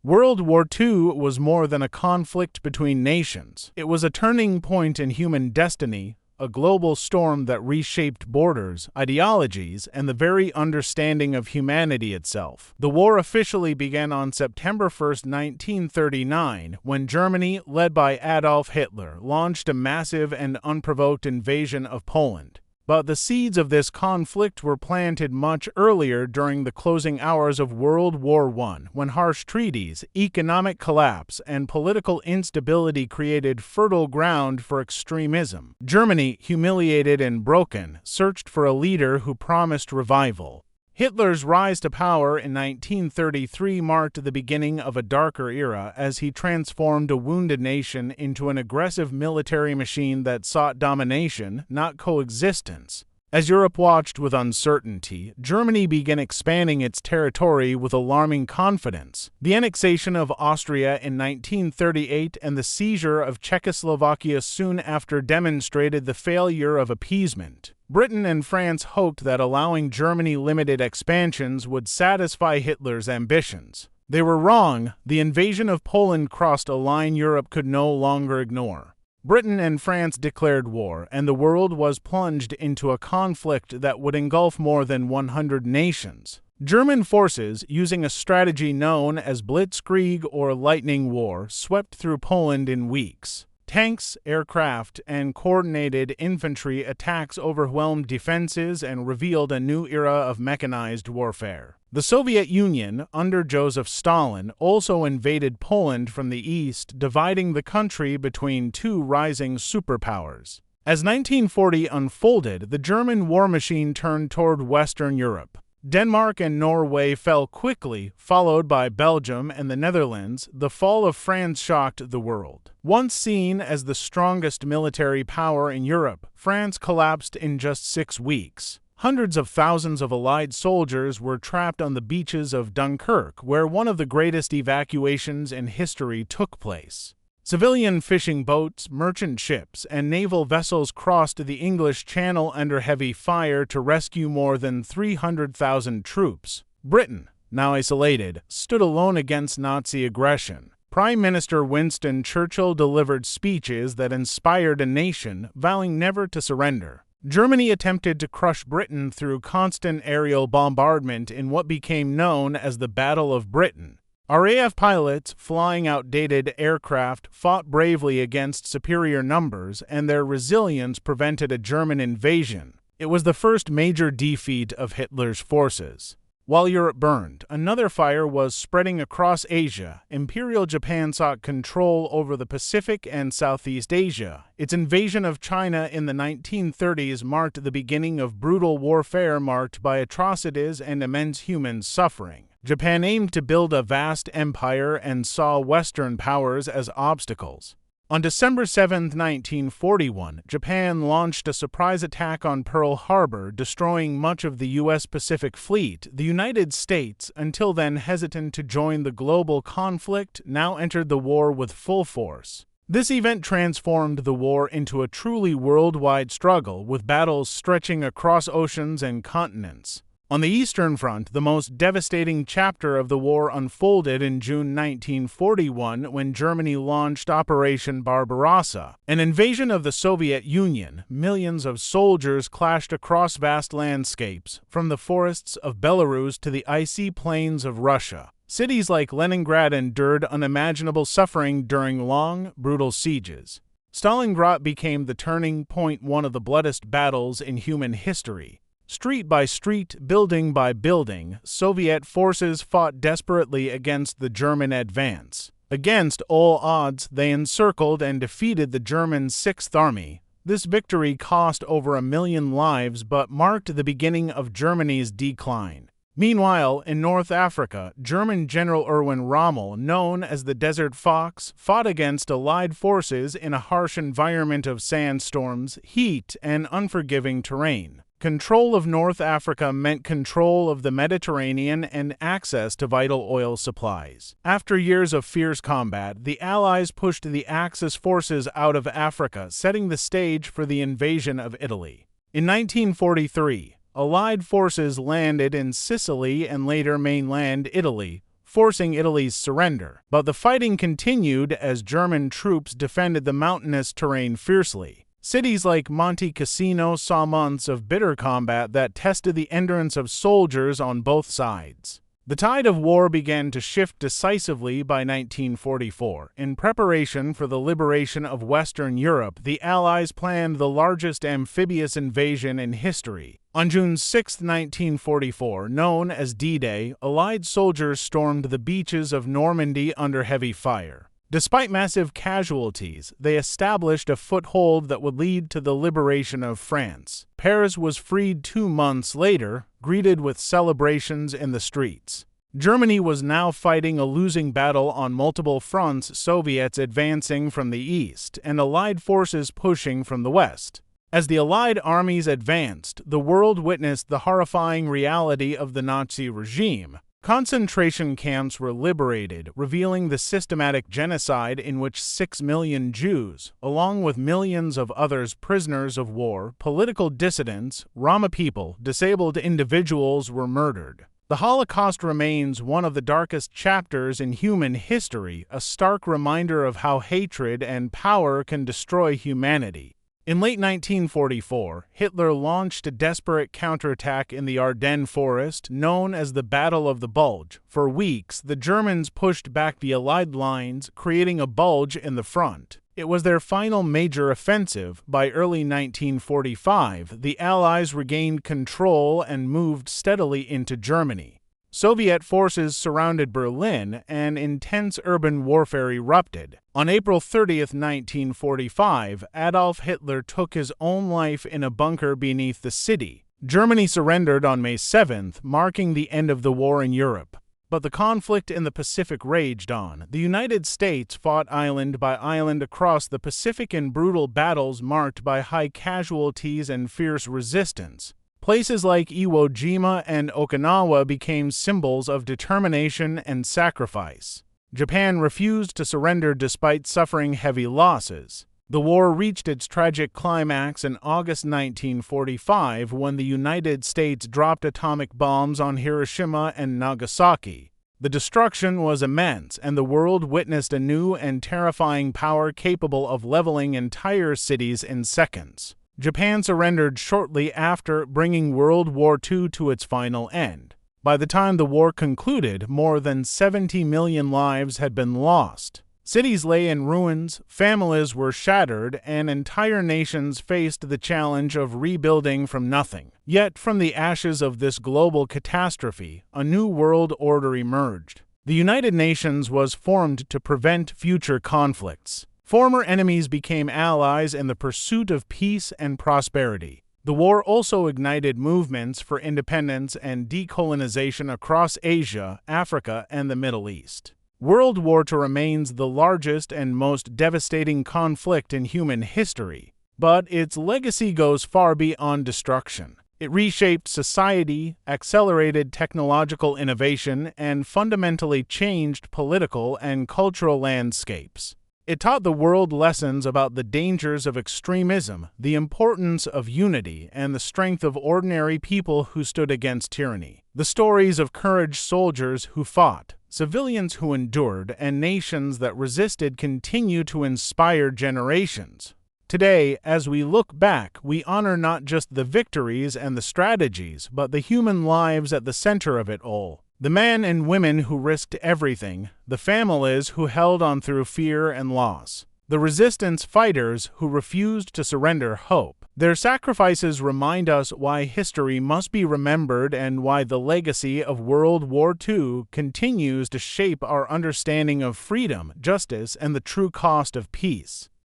World War II was more than a conflict between nations. It was a turning point in human destiny, a global storm that reshaped borders, ideologies, and the very understanding of humanity itself. The war officially began on September 1, 1939, when Germany, led by Adolf Hitler, launched a massive and unprovoked invasion of Poland. But the seeds of this conflict were planted much earlier during the closing hours of World War I, when harsh treaties, economic collapse, and political instability created fertile ground for extremism. Germany, humiliated and broken, searched for a leader who promised revival. Hitler's rise to power in 1933 marked the beginning of a darker era as he transformed a wounded nation into an aggressive military machine that sought domination, not coexistence. As Europe watched with uncertainty, Germany began expanding its territory with alarming confidence. The annexation of Austria in 1938 and the seizure of Czechoslovakia soon after demonstrated the failure of appeasement. Britain and France hoped that allowing Germany limited expansions would satisfy Hitler's ambitions. They were wrong. The invasion of Poland crossed a line Europe could no longer ignore. Britain and France declared war, and the world was plunged into a conflict that would engulf more than 100 nations. German forces, using a strategy known as Blitzkrieg or Lightning War, swept through Poland in weeks. Tanks, aircraft, and coordinated infantry attacks overwhelmed defenses and revealed a new era of mechanized warfare. The Soviet Union, under Joseph Stalin, also invaded Poland from the east, dividing the country between two rising superpowers. As 1940 unfolded, the German war machine turned toward Western Europe. Denmark and Norway fell quickly, followed by Belgium and the Netherlands. The fall of France shocked the world. Once seen as the strongest military power in Europe, France collapsed in just 6 weeks. Hundreds of thousands of Allied soldiers were trapped on the beaches of Dunkirk, where one of the greatest evacuations in history took place. Civilian fishing boats, merchant ships, and naval vessels crossed the English Channel under heavy fire to rescue more than 300,000 troops. Britain, now isolated, stood alone against Nazi aggression. Prime Minister Winston Churchill delivered speeches that inspired a nation, vowing never to surrender. Germany attempted to crush Britain through constant aerial bombardment in what became known as the Battle of Britain. RAF pilots, flying outdated aircraft, fought bravely against superior numbers, and their resilience prevented a German invasion. It was the first major defeat of Hitler's forces. While Europe burned, another fire was spreading across Asia. Imperial Japan sought control over the Pacific and Southeast Asia. Its invasion of China in the 1930s marked the beginning of brutal warfare marked by atrocities and immense human suffering. Japan aimed to build a vast empire and saw Western powers as obstacles. On December 7, 1941, Japan launched a surprise attack on Pearl Harbor, destroying much of the U.S. Pacific Fleet. The United States, until then hesitant to join the global conflict, now entered the war with full force. This event transformed the war into a truly worldwide struggle, with battles stretching across oceans and continents. On the Eastern Front, the most devastating chapter of the war unfolded in June 1941 when Germany launched Operation Barbarossa, an invasion of the Soviet Union. Millions of soldiers clashed across vast landscapes, from the forests of Belarus to the icy plains of Russia. Cities like Leningrad endured unimaginable suffering during long, brutal sieges. Stalingrad became the turning point, one of the bloodiest battles in human history. Street by street, building by building, Soviet forces fought desperately against the German advance. Against all odds, they encircled and defeated the German Sixth Army. This victory cost over 1 million lives but marked the beginning of Germany's decline. Meanwhile, in North Africa, German General Erwin Rommel, known as the Desert Fox, fought against Allied forces in a harsh environment of sandstorms, heat, and unforgiving terrain. Control of North Africa meant control of the Mediterranean and access to vital oil supplies. After years of fierce combat, the Allies pushed the Axis forces out of Africa, setting the stage for the invasion of Italy. In 1943, Allied forces landed in Sicily and later mainland Italy, forcing Italy's surrender. But the fighting continued as German troops defended the mountainous terrain fiercely. Cities like Monte Cassino saw months of bitter combat that tested the endurance of soldiers on both sides. The tide of war began to shift decisively by 1944. In preparation for the liberation of Western Europe, the Allies planned the largest amphibious invasion in history. On June 6, 1944, known as D-Day, Allied soldiers stormed the beaches of Normandy under heavy fire. Despite massive casualties, they established a foothold that would lead to the liberation of France. Paris was freed 2 months later, greeted with celebrations in the streets. Germany was now fighting a losing battle on multiple fronts, Soviets advancing from the east and Allied forces pushing from the west. As the Allied armies advanced, the world witnessed the horrifying reality of the Nazi regime. Concentration camps were liberated, revealing the systematic genocide in which 6 million Jews, along with millions of others prisoners of war, political dissidents, Roma people, disabled individuals were murdered. The Holocaust remains one of the darkest chapters in human history, a stark reminder of how hatred and power can destroy humanity. In late 1944, Hitler launched a desperate counterattack in the Ardennes forest, known as the Battle of the Bulge. For weeks, the Germans pushed back the Allied lines, creating a bulge in the front. It was their final major offensive. By early 1945, the Allies regained control and moved steadily into Germany. Soviet forces surrounded Berlin, and intense urban warfare erupted. On April 30, 1945, Adolf Hitler took his own life in a bunker beneath the city. Germany surrendered on May 7th, marking the end of the war in Europe. But the conflict in the Pacific raged on. The United States fought island by island across the Pacific in brutal battles marked by high casualties and fierce resistance. Places like Iwo Jima and Okinawa became symbols of determination and sacrifice. Japan refused to surrender despite suffering heavy losses. The war reached its tragic climax in August 1945 when the United States dropped atomic bombs on Hiroshima and Nagasaki. The destruction was immense, and the world witnessed a new and terrifying power capable of leveling entire cities in seconds. Japan surrendered shortly after, bringing World War II to its final end. By the time the war concluded, more than 70 million lives had been lost. Cities lay in ruins, families were shattered, and entire nations faced the challenge of rebuilding from nothing. Yet, from the ashes of this global catastrophe, a new world order emerged. The United Nations was formed to prevent future conflicts. Former enemies became allies in the pursuit of peace and prosperity. The war also ignited movements for independence and decolonization across Asia, Africa, and the Middle East. World War II remains the largest and most devastating conflict in human history, but its legacy goes far beyond destruction. It reshaped society, accelerated technological innovation, and fundamentally changed political and cultural landscapes. It taught the world lessons about the dangers of extremism, the importance of unity, and the strength of ordinary people who stood against tyranny. The stories of courage soldiers who fought, civilians who endured, and nations that resisted continue to inspire generations. Today, as we look back, we honor not just the victories and the strategies, but the human lives at the center of it all. The men and women who risked everything, the families who held on through fear and loss, the resistance fighters who refused to surrender hope. Their sacrifices remind us why history must be remembered and why the legacy of World War II continues to shape our understanding of freedom, justice, and the true cost of peace.